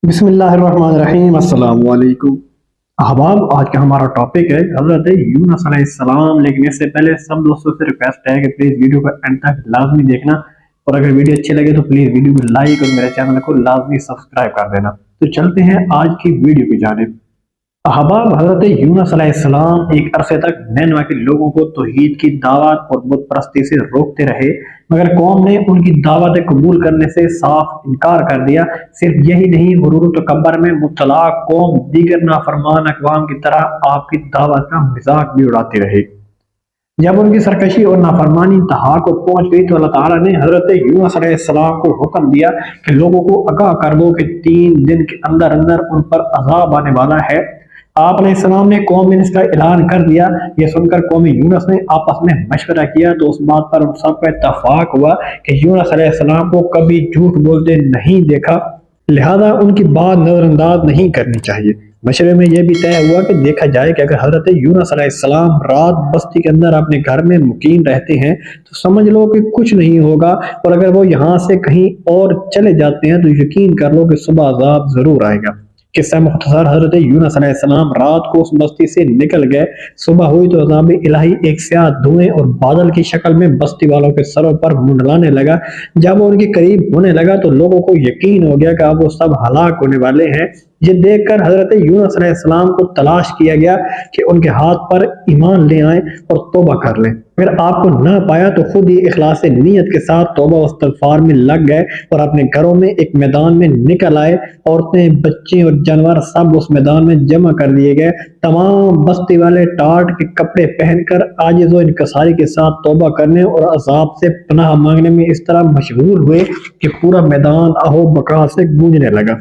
بسم اللہ الرحمن الرحیم۔ السلام علیکم احباب، آج کا ہمارا ٹاپک ہے حضرت یونس علیہ السلام۔ لیکن اس سے پہلے سب دوستوں سے ریکویسٹ ہے کہ پلیز ویڈیو کو اینڈ تک لازمی دیکھنا، اور اگر ویڈیو اچھی لگے تو پلیز ویڈیو کو لائک اور میرے چینل کو لازمی سبسکرائب کر دینا۔ تو چلتے ہیں آج کی ویڈیو کی جانب۔ احباب، حضرت یونس علیہ السلام ایک عرصے تک نینوا کے لوگوں کو توحید کی دعوت اور بت پرستی سے روکتے رہے، مگر قوم نے ان کی دعوت قبول کرنے سے صاف انکار کر دیا۔ صرف یہی نہیں، غرور و تکبر میں مبتلا قوم دیگر نافرمان اقوام کی طرح آپ کی دعوت کا مذاق بھی اڑاتے رہے۔ جب ان کی سرکشی اور نافرمانی انتہا کو پہنچ گئی تو اللہ تعالیٰ نے حضرت یونس علیہ السلام کو حکم دیا کہ لوگوں کو آگاہ کر دو کہ 3 دن کے اندر ان پر عذاب آنے والا ہے۔ آپ علیہ السلام نے قوم میں اس کا اعلان کر دیا۔ یہ سن کر قوم یونس نے آپس میں مشورہ کیا تو اس بات پر ان سب کا اتفاق ہوا کہ یونس علیہ السلام کو کبھی جھوٹ بولتے نہیں دیکھا، لہذا ان کی بات نظر انداز نہیں کرنی چاہیے۔ مشورے میں یہ بھی طے ہوا کہ دیکھا جائے کہ اگر حضرت یونس علیہ السلام رات بستی کے اندر اپنے گھر میں مقیم رہتے ہیں تو سمجھ لو کہ کچھ نہیں ہوگا، اور اگر وہ یہاں سے کہیں اور چلے جاتے ہیں تو یقین کر لو کہ صبح عذاب ضرور آئے گا۔ قصہ مختصر، حضرت یونس علیہ السلام رات کو اس بستی سے نکل گئے۔ صبح ہوئی تو عذاب الہی ایک سیاہ دھوئیں اور بادل کی شکل میں بستی والوں کے سروں پر منڈلانے لگا۔ جب وہ ان کے قریب ہونے لگا تو لوگوں کو یقین ہو گیا کہ اب وہ سب ہلاک ہونے والے ہیں۔ یہ دیکھ کر حضرت یونس علیہ السلام کو تلاش کیا گیا کہ ان کے ہاتھ پر ایمان لے آئیں اور توبہ کر لیں۔ پھر آپ کو نہ پایا تو خود ہی اخلاص نیت کے ساتھ توبہ و استغفار میں لگ گئے اور اپنے گھروں میں ایک میدان میں نکل آئے۔ عورتیں، بچے اور جانور سب اس میدان میں جمع کر دیے گئے۔ تمام بستی والے ٹاٹ کے کپڑے پہن کر عاجز و انکساری کے ساتھ توبہ کرنے اور عذاب سے پناہ مانگنے میں اس طرح مشغول ہوئے کہ پورا میدان آہو بکا سے گونجنے لگا۔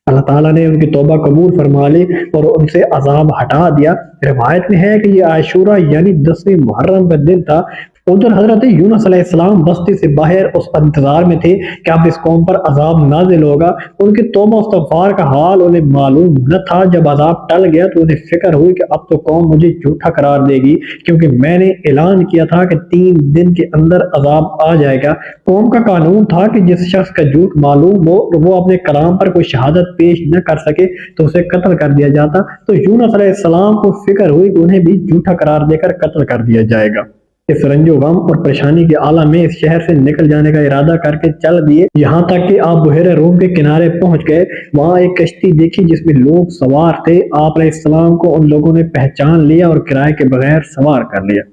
اللہ تعالیٰ نے ان کی توبہ قبول فرما لی اور ان سے عذاب ہٹا دیا۔ روایت میں ہے کہ یہ عاشورہ یعنی 10ویں محرم کا دن تھا۔ ادھر حضرت یونس علیہ السلام بستی سے باہر اس انتظار میں تھے کہ اب اس قوم پر عذاب نازل ہوگا۔ ان کی توبہ و استغفار کا حال انہیں معلوم نہ تھا۔ جب عذاب ٹل گیا تو انہیں فکر ہوئی کہ اب تو قوم مجھے جھوٹا قرار دے گی، کیونکہ میں نے اعلان کیا تھا کہ 3 دن کے اندر عذاب آ جائے گا۔ قوم کا قانون تھا کہ جس شخص کا جھوٹ معلوم ہو اور وہ اپنے کلام پر کوئی شہادت پیش نہ کر سکے تو اسے قتل کر دیا جاتا۔ تو یونس علیہ السلام کو فکر ہوئی کہ انہیں بھی جھوٹا قرار دے کر قتل کر دیا جائے گا۔ اس رنج و غم اور پریشانی کے عالم میں اس شہر سے نکل جانے کا ارادہ کر کے چل دیے، یہاں تک کہ آپ بحیرہ روم کے کنارے پہنچ گئے۔ وہاں ایک کشتی دیکھی جس میں لوگ سوار تھے۔ آپ علیہ السلام کو ان لوگوں نے پہچان لیا اور کرائے کے بغیر سوار کر لیا۔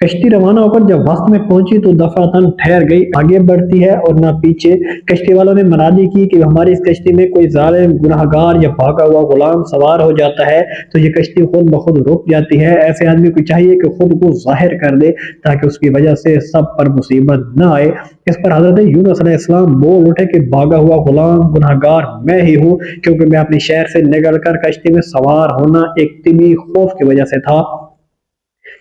کشتی روانہ ہو کر جب وسط میں پہنچی تو دفعتاً ٹھہر گئی، آگے بڑھتی ہے اور نہ پیچھے۔ کشتی والوں نے منادی کی کہ ہماری اس کشتی میں کوئی ظالم، گناہگار یا بھاگا ہوا غلام سوار ہو جاتا ہے تو یہ کشتی خود بخود رک جاتی ہے۔ ایسے آدمی کو چاہیے کہ خود کو ظاہر کر دے تاکہ اس کی وجہ سے سب پر مصیبت نہ آئے۔ اس پر حضرت یونس علیہ السلام بول اٹھے کہ بھاگا ہوا غلام، گناہگار میں ہی ہوں، کیونکہ میں اپنی شہر سے نکل کر کشتی میں سوار ہونا ایک طبی خوف کی وجہ سے تھا،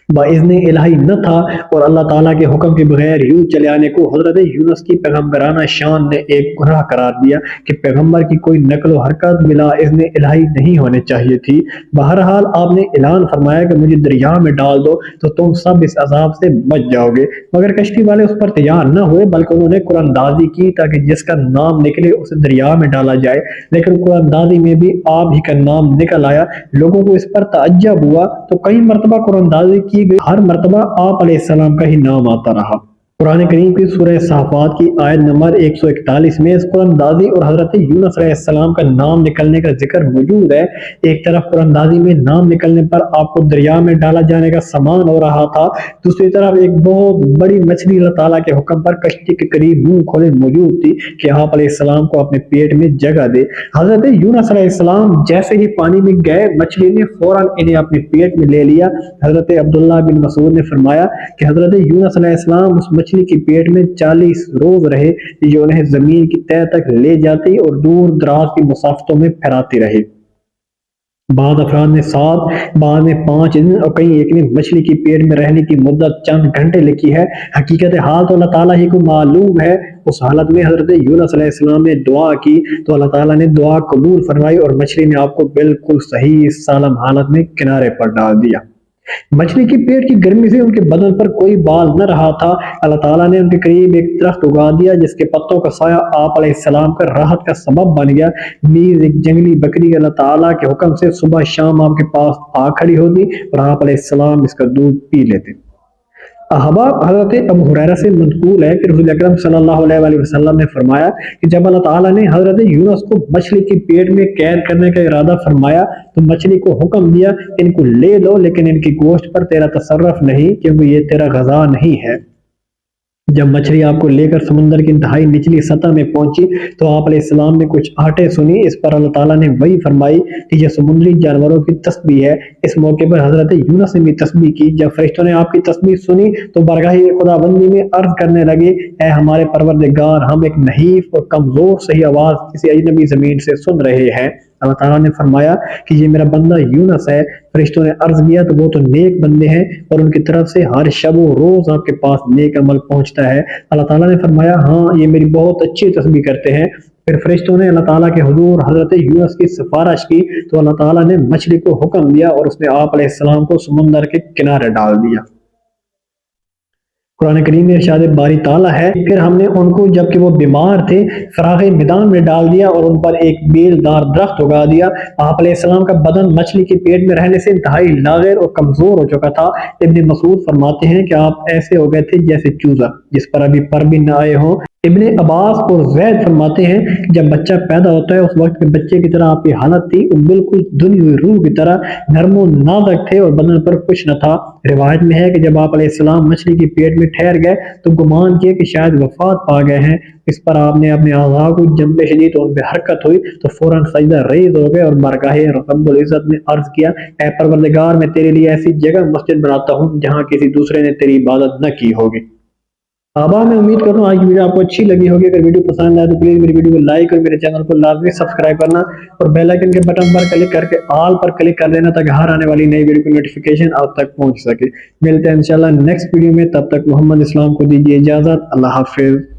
باذن الہی نہ تھا، اور اللہ تعالیٰ کے حکم کے بغیر یوں چلے آنے کو حضرت یونس کی پیغمبرانہ شان نے ایک گناہ قرار دیا کہ پیغمبر کی کوئی نقل و حرکت بلا اذن الہی نہیں ہونے چاہیے تھی۔ بہرحال آپ نے اعلان فرمایا کہ مجھے دریا میں ڈال دو تو تم سب اس عذاب سے بچ جاؤ گے، مگر کشتی والے اس پر تیار نہ ہوئے، بلکہ انہوں نے قرآن اندازی کی تاکہ جس کا نام نکلے اسے دریا میں ڈالا جائے۔ لیکن قرآن اندازی میں بھی آپ ہی کا نام نکل آیا۔ لوگوں کو اس پر تعجب ہوا تو کئی مرتبہ قرآن اندازی کی گئی، ہر مرتبہ آپ علیہ السلام کا ہی نام آتا رہا۔ قرآن کریم کی سورہ صافات کی آیت نمبر 141 میں اس قرآن اندازی اور حضرت یونس علیہ السلام کا نام نکلنے کا ذکر موجود ہے۔ ایک طرف قرآن اندازی میں نام نکلنے پر آپ کو دریا میں ڈالا جانے کا سامان ہو رہا تھا، دوسری طرف ایک بہت بڑی مچھلی اللہ تعالیٰ کے حکم پر کشتی کے قریب منہ کھولے موجود تھی کہ آپ علیہ السلام کو اپنے پیٹ میں جگہ دے۔ حضرت یونس علیہ السلام جیسے ہی پانی میں گئے، مچھلی نے فوراً انہیں اپنے پیٹ میں لے لیا۔ حضرت عبداللہ بن مسعود نے فرمایا کہ حضرت یونس علیہ السلام اس مچھلی کی پیٹ میں 40 روز رہے، جو انہیں زمین کی تہہ تک لے جاتی اور دور دراز کی مسافتوں میں پھیلاتی رہی۔ بعض افراد نے 7، بعض نے 5 دن اور کئی ایک نے مچھلی کی پیٹ میں رہنے کی مدت چند گھنٹے لکھی ہے۔ حقیقت حال تو اللہ تعالیٰ ہی کو معلوم ہے۔ اس حالت میں حضرت یونس علیہ السلام نے دعا کی تو اللہ تعالیٰ نے دعا قبول فرمائی اور مچھلی نے آپ کو بالکل صحیح سالم حالت میں کنارے پر ڈال دیا۔ مچھلی کی پیٹ کی گرمی سے ان کے بدن پر کوئی بال نہ رہا تھا۔ اللہ تعالیٰ نے ان کے قریب ایک درخت اگا دیا جس کے پتوں کا سایہ آپ علیہ السلام کا راحت کا سبب بن گیا۔ نیز ایک جنگلی بکری اللہ تعالیٰ کے حکم سے صبح شام آپ کے پاس آ کھڑی ہوتی اور آپ علیہ السلام اس کا دودھ پی لیتے۔ احباب، حضرت ابو ہریرہ سے منقول ہے کہ رسول اکرم صلی اللہ علیہ وسلم نے فرمایا کہ جب اللہ تعالیٰ نے حضرت یونس کو مچھلی کے پیٹ میں قید کرنے کا ارادہ فرمایا تو مچھلی کو حکم دیا ان کو لے لو، لیکن ان کی گوشت پر تیرا تصرف نہیں، کیونکہ یہ تیرا غذا نہیں ہے۔ جب مچھلی آپ کو لے کر سمندر کی انتہائی نچلی سطح میں پہنچی تو آپ علیہ السلام نے کچھ آٹیں سنی۔ اس پر اللہ تعالیٰ نے وہی فرمائی کہ یہ سمندری جانوروں کی تسبیح ہے۔ اس موقع پر حضرت یونس نے بھی تسبیح کی۔ جب فرشتوں نے آپ کی تسبیح سنی تو بارگاہ خدا بندی میں عرض کرنے لگے، اے ہمارے پروردگار، ہم ایک نحیف اور کمزور صحیح آواز کسی اجنبی زمین سے سن رہے ہیں۔ اللہ تعالیٰ نے فرمایا کہ یہ میرا بندہ یونس ہے۔ فرشتوں نے عرض کیا تو وہ تو نیک بندے ہیں اور ان کی طرف سے ہر شب و روز آپ کے پاس نیک عمل پہنچتا ہے۔ اللہ تعالیٰ نے فرمایا ہاں، یہ میری بہت اچھی تسبیح کرتے ہیں۔ پھر فرشتوں نے اللہ تعالیٰ کے حضور حضرت یونس کی سفارش کی تو اللہ تعالیٰ نے مچھلی کو حکم دیا اور اس نے آپ علیہ السلام کو سمندر کے کنارے ڈال دیا۔ قرآن کریم میں ارشاد باری تعالیٰ ہے، پھر ہم نے ان کو جبکہ وہ بیمار تھے فراغ میدان میں ڈال دیا اور ان پر ایک بیل دار درخت اگا دیا۔ آپ علیہ السلام کا بدن مچھلی کے پیٹ میں رہنے سے انتہائی لاغر اور کمزور ہو چکا تھا۔ ابن مسعود فرماتے ہیں کہ آپ ایسے ہو گئے تھے جیسے چوزا جس پر ابھی پر بھی نہ آئے ہوں۔ ابن عباس اور زید فرماتے ہیں کہ جب بچہ پیدا ہوتا ہے اس وقت کے بچے کی طرح آپ کی حالت تھی، وہ بالکل دھلی ہوئی روح کی طرح نرم و نازک تھے اور بدن پر کچھ نہ تھا۔ روایت میں ہے کہ جب آپ علیہ السلام مچھلی کی پیٹ میں ٹھہر گئے تو گمان کیا کہ شاید وفات پا گئے ہیں۔ اس پر آپ نے اپنے اعضاء کو جنبش دی تو ان پہ حرکت ہوئی تو فوراً سجدہ ریز ہو گئے اور بارگاہ رب العزت نے عرض کیا، اے پروردگار، میں تیرے لیے ایسی جگہ مسجد بناتا ہوں جہاں کسی دوسرے نے تیری عبادت نہ کی ہوگی۔ آبا، میں امید کرتا ہوں آج کی ویڈیو آپ کو اچھی لگی ہوگی۔ اگر ویڈیو پسند آئے تو پلیز میری ویڈیو کو لائک اور میرے چینل کو لازمی سبسکرائب کرنا اور بیل آئیکن کے بٹن پر کلک کر کے آل پر کلک کر دینا تاکہ ہر آنے والی نئی ویڈیو کی نوٹیفیکیشن آپ تک پہنچ سکے۔ ملتے ہیں انشاءاللہ نیکسٹ ویڈیو میں، تب تک محمد اسلام کو دیجیے اجازت۔ اللہ حافظ۔